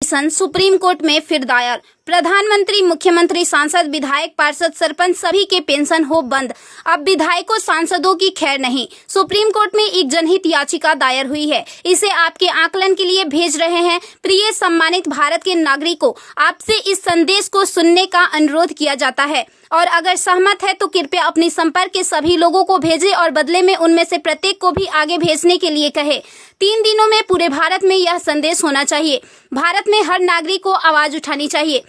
Petition supreme court में फिर दायर। प्रधानमंत्री, मुख्यमंत्री, सांसद, विधायक, पार्षद, सरपंच सभी के पेंशन हो बंद। अब विधायकों, सांसदों की खैर नहीं। सुप्रीम कोर्ट में एक जनहित याचिका दायर हुई है। इसे आपके आकलन के लिए भेज रहे हैं। प्रिय सम्मानित भारत के नागरिकों, आपसे इस संदेश को सुनने का अनुरोध किया जाता है और अगर सहमत है तो कृपया अपने संपर्क के सभी लोगों को भेजें और बदले में उनमें से प्रत्येक को भी आगे भेजने के लिए कहें। 3 दिनों में पूरे भारत में यह संदेश होना चाहिए। भारत में हर नागरिक को आवाज उठानी चाहिए।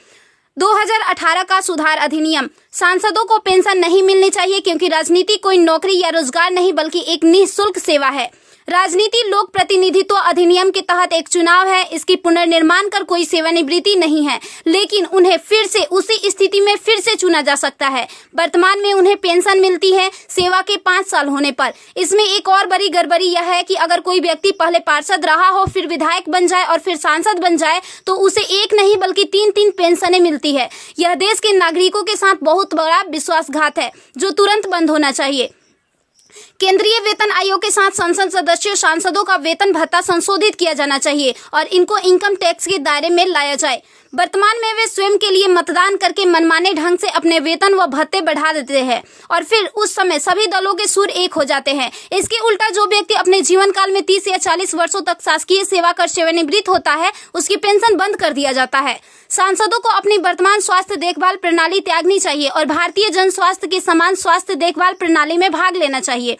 2018 का सुधार अधिनियम। सांसदों को पेंशन नहीं मिलनी चाहिए क्योंकि राजनीति कोई नौकरी या रोजगार नहीं बल्कि एक निःशुल्क सेवा है। राजनीति लोक प्रतिनिधित्व अधिनियम के तहत एक चुनाव है। इसकी पुनर्निर्माण कर कोई सेवानिवृत्ति नहीं है, लेकिन उन्हें फिर से उसी स्थिति में फिर से चुना जा सकता है। वर्तमान में उन्हें पेंशन मिलती है सेवा के 5 साल होने पर। इसमें एक और बड़ी गड़बड़ी यह है कि अगर कोई व्यक्ति पहले पार्षद रहा हो, फिर विधायक बन जाए और फिर सांसद बन जाए तो उसे एक नहीं बल्कि 3-3 पेंशनें मिलती है। यह देश के नागरिकों के साथ बहुत बड़ा विश्वासघात है जो तुरंत बंद होना चाहिए। केंद्रीय वेतन आयोग के साथ संसद सदस्यों, सांसदों का वेतन भत्ता संशोधित किया जाना चाहिए और इनको इनकम टैक्स के दायरे में लाया जाए। वर्तमान में वे स्वयं के लिए मतदान करके मनमाने ढंग से अपने वेतन व भत्ते बढ़ा देते हैं और फिर उस समय सभी दलों के सुर एक हो जाते हैं। इसके उल्टा जो व्यक्ति अपने जीवन काल में 30 या 40 वर्षों तक शासकीय सेवा कर सेवानिवृत्त होता है, उसकी पेंशन बंद कर दिया जाता है। सांसदों को अपनी वर्तमान स्वास्थ्य देखभाल प्रणाली त्यागनी चाहिए और भारतीय जन स्वास्थ्य के समान स्वास्थ्य देखभाल प्रणाली में भाग लेना चाहिए।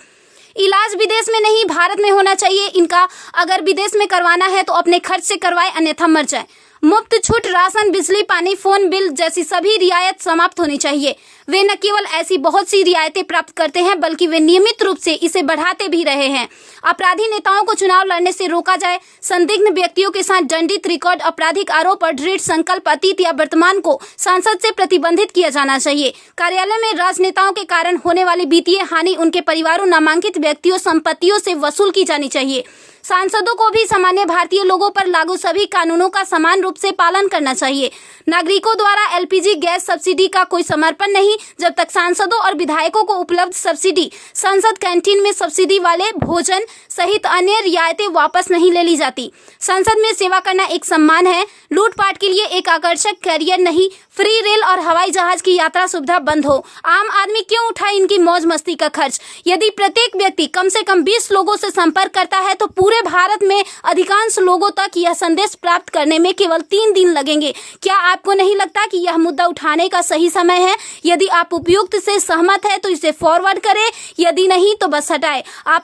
इलाज विदेश में नहीं, भारत में होना चाहिए इनका। अगर विदेश में करवाना है तो अपने खर्च से करवाए, अन्यथा मर जाए। मुफ्त छूट, राशन, बिजली, पानी, फोन बिल जैसी सभी रियायत समाप्त होनी चाहिए। वे न केवल ऐसी बहुत सी रियायतें प्राप्त करते हैं बल्कि वे नियमित रूप से इसे बढ़ाते भी रहे हैं। अपराधी नेताओं को चुनाव लड़ने से रोका जाए। संदिग्ध व्यक्तियों के साथ दंडित रिकॉर्ड, आपराधिक आरोप और दृढ़ संकल्प अतीत या वर्तमान को सांसद से प्रतिबंधित किया जाना चाहिए। कार्यालय में राजनेताओं के कारण होने वाली वित्तीय हानि उनके परिवारों, नामांकित व्यक्तियों, संपत्तियों से वसूल की जानी चाहिए। सांसदों को भी सामान्य भारतीय लोगों पर लागू सभी कानूनों का समान रूप से पालन करना चाहिए। नागरिकों द्वारा एलपीजी गैस सब्सिडी का कोई समर्पण नहीं जब तक सांसदों और विधायकों को उपलब्ध सब्सिडी, संसद कैंटीन में सब्सिडी वाले भोजन सहित अन्य रियायतें वापस नहीं ले ली जाती। संसद में सेवा करना एक सम्मान है, लूटपाट के लिए एक आकर्षक कैरियर नहीं। फ्री रेल और हवाई जहाज की यात्रा सुविधा बंद हो। आम आदमी क्यों उठाए इनकी मौज मस्ती का खर्च? यदि प्रत्येक व्यक्ति कम से कम 20 लोगों से संपर्क करता है तो पूरे भारत में अधिकांश लोगों तक यह संदेश प्राप्त करने में केवल 3 दिन लगेंगे। क्या आपको नहीं लगता कि यह मुद्दा उठाने का सही समय है? यदि आप उपयुक्त से सहमत है तो इसे फॉरवर्ड करें, यदि नहीं तो बस हटाएं। आप